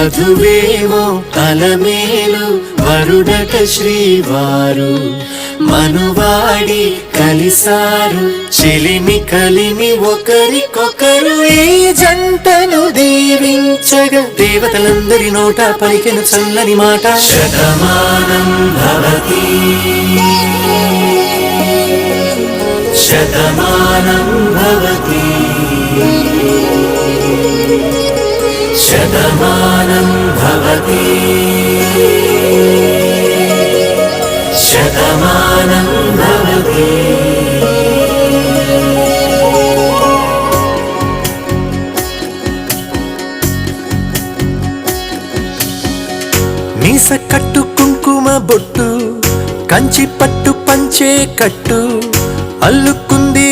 వధువేమో అలమేలు వరుడట శ్రీవారు మనువాడి కలిసారు చెలిమి కలిమి ఒకరికొకరు ఈ జంటను దీవించగా దేవతలందరి నోట పలికెను చల్లని మాట శతమానం భవతి శతమానం భవతి శతమానం భవతి శతమానం భవతి మీస కట్టు కుంకుమ బొట్టు కంచి పట్టు పంచే కట్టు అల్లుకుంది